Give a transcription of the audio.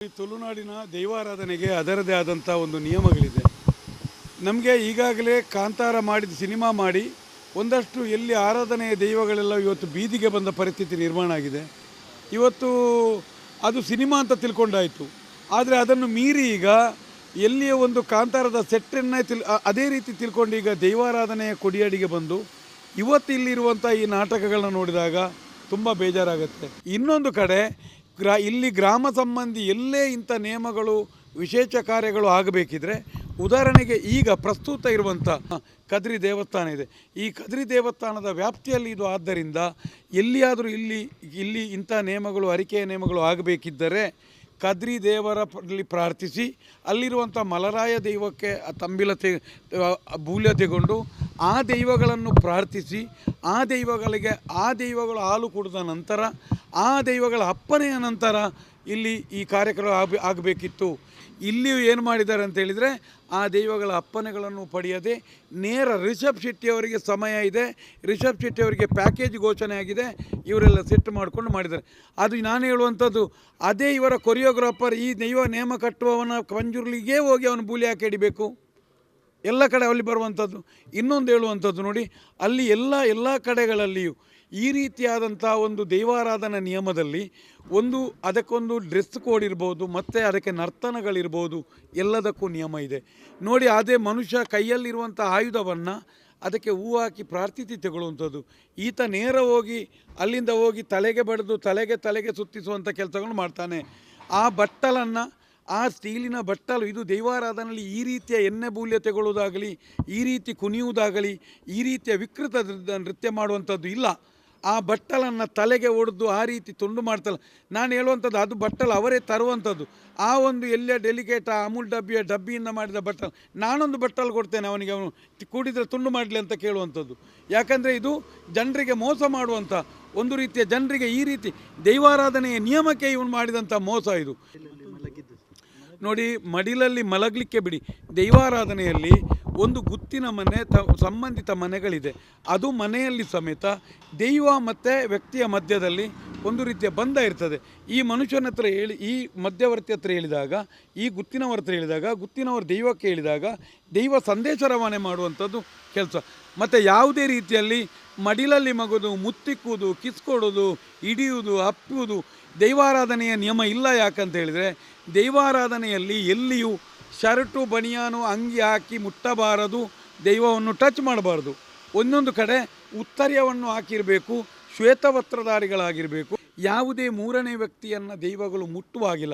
ಈ ತುಳುನಾಡಿನ ದೈವಾರಾಧನೆಗೆ ಅದರದೇ ಆದಂಥ ಒಂದು ನಿಯಮಗಳಿದೆ. ನಮಗೆ ಈಗಾಗಲೇ ಕಾಂತಾರ ಮಾಡಿದ ಸಿನಿಮಾ ಮಾಡಿ ಒಂದಷ್ಟು ಎಲ್ಲಿ ಆರಾಧನೆಯ ದೈವಗಳೆಲ್ಲ ಇವತ್ತು ಬೀದಿಗೆ ಬಂದ ಪರಿಸ್ಥಿತಿ ನಿರ್ಮಾಣ ಆಗಿದೆ. ಇವತ್ತು ಅದು ಸಿನಿಮಾ ಅಂತ ತಿಳ್ಕೊಂಡಾಯಿತು. ಆದರೆ ಅದನ್ನು ಮೀರಿ ಈಗ ಎಲ್ಲಿಯ ಒಂದು ಕಾಂತಾರದ ಸೆಟ್ಟನ್ನೇ ಅದೇ ರೀತಿ ತಿಳ್ಕೊಂಡು ಈಗ ದೈವಾರಾಧನೆಯ ಕೊಡಿಯಡಿಗೆ ಬಂದು ಇವತ್ತು ಇಲ್ಲಿರುವಂಥ ಈ ನಾಟಕಗಳನ್ನ ನೋಡಿದಾಗ ತುಂಬ ಬೇಜಾರಾಗುತ್ತೆ. ಇನ್ನೊಂದು ಕಡೆ ಇಲ್ಲಿ ಗ್ರಾಮ ಸಂಬಂಧಿ ಎಲ್ಲೇ ಇಂಥ ನಿಯಮಗಳು ವಿಶೇಷ ಕಾರ್ಯಗಳು ಆಗಬೇಕಿದ್ರೆ, ಉದಾಹರಣೆಗೆ ಈಗ ಪ್ರಸ್ತುತ ಇರುವಂಥ ಕದ್ರಿ ದೇವಸ್ಥಾನ ಇದೆ. ಈ ಕದ್ರಿ ದೇವಸ್ಥಾನದ ವ್ಯಾಪ್ತಿಯಲ್ಲಿ ಇದು ಆದ್ದರಿಂದ ಎಲ್ಲಿಯಾದರೂ ಇಲ್ಲಿ ಇಂಥ ನಿಯಮಗಳು, ಅರಿಕೆಯ ನಿಯಮಗಳು ಆಗಬೇಕಿದ್ದರೆ ಕದ್ರಿ ದೇವರಲ್ಲಿ ಪ್ರಾರ್ಥಿಸಿ ಅಲ್ಲಿರುವಂಥ ಮಲರಾಯ ದೈವಕ್ಕೆ ತಂಬಿಲತೆ ಬೂಲ್ಯ ತೆಗೊಂಡು ಆ ದೈವಗಳನ್ನು ಪ್ರಾರ್ಥಿಸಿ ಆ ದೈವಗಳು ಹಾಲು ಕುಡಿದ ನಂತರ ಆ ದೈವಗಳ ಅಪ್ಪನೆಯ ನಂತರ ಇಲ್ಲಿ ಈ ಕಾರ್ಯಕ್ರಮ ಆಗಬೇಕಿತ್ತು. ಇಲ್ಲಿಯೂ ಏನು ಮಾಡಿದ್ದಾರೆ ಅಂತ ಹೇಳಿದರೆ, ಆ ದೈವಗಳ ಅಪ್ಪನೆಗಳನ್ನು ಪಡೆಯದೆ ನೇರ ರಿಷಬ್ ಶೆಟ್ಟಿಯವರಿಗೆ ಸಮಯ ಇದೆ, ರಿಷಬ್ ಶೆಟ್ಟಿಯವರಿಗೆ ಪ್ಯಾಕೇಜ್ ಘೋಷಣೆ ಆಗಿದೆ, ಇವರೆಲ್ಲ ಸೆಟ್ ಮಾಡಿಕೊಂಡು ಮಾಡಿದ್ದಾರೆ. ಅದು ನಾನು ಹೇಳುವಂಥದ್ದು, ಅದೇ ಇವರ ಕೊರಿಯೋಗ್ರಾಫರ್ ಈ ದೈವ ನೇಮ ಕಟ್ಟುವವನ ಪಂಜುರ್ಲಿಗೆ ಹೋಗಿ ಅವನು ಬೂಲಿ ಹಾಕಿ ಹಿಡಿಬೇಕು. ಎಲ್ಲ ಕಡೆ ಅಲ್ಲಿ ಬರುವಂಥದ್ದು. ಇನ್ನೊಂದು ಹೇಳುವಂಥದ್ದು ನೋಡಿ, ಅಲ್ಲಿ ಎಲ್ಲ ಕಡೆಗಳಲ್ಲಿಯೂ ಈ ರೀತಿಯಾದಂಥ ಒಂದು ದೈವಾರಾಧನಾ ನಿಯಮದಲ್ಲಿ ಅದಕ್ಕೊಂದು ಡ್ರೆಸ್ ಕೋಡ್ ಇರ್ಬೋದು, ಮತ್ತು ಅದಕ್ಕೆ ನರ್ತನಗಳಿರ್ಬೋದು, ಎಲ್ಲದಕ್ಕೂ ನಿಯಮ ಇದೆ ನೋಡಿ. ಅದೇ ಮನುಷ್ಯ ಕೈಯಲ್ಲಿರುವಂಥ ಆಯುಧವನ್ನು ಅದಕ್ಕೆ ಹೂ ಹಾಕಿ ಪ್ರಾರ್ಥಿಸಿ ತಗೊಳ್ಳುವಂಥದ್ದು. ಈತ ನೇರ ಹೋಗಿ ಅಲ್ಲಿಂದ ಹೋಗಿ ತಲೆಗೆ ಬಡಿದು ತಲೆಗೆ ಸುತ್ತಿಸುವಂಥ ಕೆಲಸಗಳನ್ನು ಮಾಡ್ತಾನೆ. ಆ ಬಟ್ಟಲನ್ನು, ಆ ಸ್ಟೀಲಿನ ಬಟ್ಟಲು, ಇದು ದೈವಾರಾಧನೆಯಲ್ಲಿ ಈ ರೀತಿಯ ಎಣ್ಣೆ ಬೂಲ್ಯ ತೆಗೊಳ್ಳುವುದಾಗಲಿ, ಈ ರೀತಿ ಕುಣಿಯುವುದಾಗಲಿ, ಈ ರೀತಿಯ ವಿಕೃತ ನೃತ್ಯ ಮಾಡುವಂಥದ್ದು ಇಲ್ಲ. ಆ ಬಟ್ಟಲನ್ನು ತಲೆಗೆ ಒಡೆದು ಆ ರೀತಿ ತುಂಡು ಮಾಡ್ತಲ್ಲ. ನಾನು ಹೇಳುವಂಥದ್ದು, ಅದು ಬಟ್ಟಲು ಅವರೇ ತರುವಂಥದ್ದು. ಆ ಒಂದು ಎಲ್ಲೇ ಡೆಲಿಕೇಟ್ ಅಮೂಲ್ ಡಬ್ಬಿಯಿಂದ ಮಾಡಿದ ಬಟ್ಟಲು, ನಾನೊಂದು ಬಟ್ಟಲು ಕೊಡ್ತೇನೆ ಅವನಿಗೆ, ಅವನು ಕೂಡಿದರೆ ತುಂಡು ಮಾಡಲಿ ಅಂತ ಕೇಳುವಂಥದ್ದು. ಯಾಕಂದರೆ ಇದು ಜನರಿಗೆ ಮೋಸ ಮಾಡುವಂಥ ಒಂದು ರೀತಿಯ, ಜನರಿಗೆ ಈ ರೀತಿ ದೈವಾರಾಧನೆಯ ನಿಯಮಕ್ಕೆ ಇವನು ಮಾಡಿದಂಥ ಮೋಸ ಇದು ನೋಡಿ. ಮಡಿಲಲ್ಲಿ ಮಲಗಲಿಕ್ಕೆ ಬಿಡಿ, ದೈವಾರಾಧನೆಯಲ್ಲಿ ಒಂದು ಗುತ್ತಿನ ಮನೆ, ಸಂಬಂಧಿತ ಮನೆಗಳಿದೆ. ಅದು ಮನೆಯಲ್ಲಿ ಸಮೇತ ದೈವ ಮತ್ತು ವ್ಯಕ್ತಿಯ ಮಧ್ಯದಲ್ಲಿ ಒಂದು ರೀತಿಯ ಬಂಧ ಇರ್ತದೆ. ಈ ಮನುಷ್ಯನ ಹತ್ರ ಈ ಮಧ್ಯವರ್ತಿ ಹತ್ರ ಹೇಳಿದಾಗ, ಈ ಗುತ್ತಿನವರ ಹತ್ರ ಹೇಳಿದಾಗ, ಗುತ್ತಿನವರು ದೈವಕ್ಕೆ ಹೇಳಿದಾಗ ದೈವ ಸಂದೇಶ ರವಾನೆ ಮಾಡುವಂಥದ್ದು ಕೆಲಸ. ಮತ್ತು ಯಾವುದೇ ರೀತಿಯಲ್ಲಿ ಮಡಿಲಲ್ಲಿ ಮಗುವುದು, ಮುತ್ತಿಕ್ಕುವುದು, ಕಿಸ್ಕೊಡೋದು, ಹಿಡಿಯುವುದು, ಅಪ್ಪುವುದು ದೈವಾರಾಧನೆಯ ನಿಯಮ ಇಲ್ಲ. ಯಾಕಂತ ಹೇಳಿದರೆ, ದೈವಾರಾಧನೆಯಲ್ಲಿ ಎಲ್ಲಿಯೂ ಶರ್ಟು ಬನಿಯಾನು ಅಂಗಿ ಹಾಕಿ ಮುಟ್ಟಬಾರದು, ದೈವವನ್ನು ಟಚ್ ಮಾಡಬಾರ್ದು. ಒಂದೊಂದು ಕಡೆ ಉತ್ತರ್ಯವನ್ನು ಹಾಕಿರಬೇಕು, ಶ್ವೇತವಸ್ತ್ರಧಾರಿಗಳಾಗಿರಬೇಕು. ಯಾವುದೇ ಮೂರನೇ ವ್ಯಕ್ತಿಯನ್ನು ದೈವಗಳು ಮುಟ್ಟುವಾಗಿಲ್ಲ.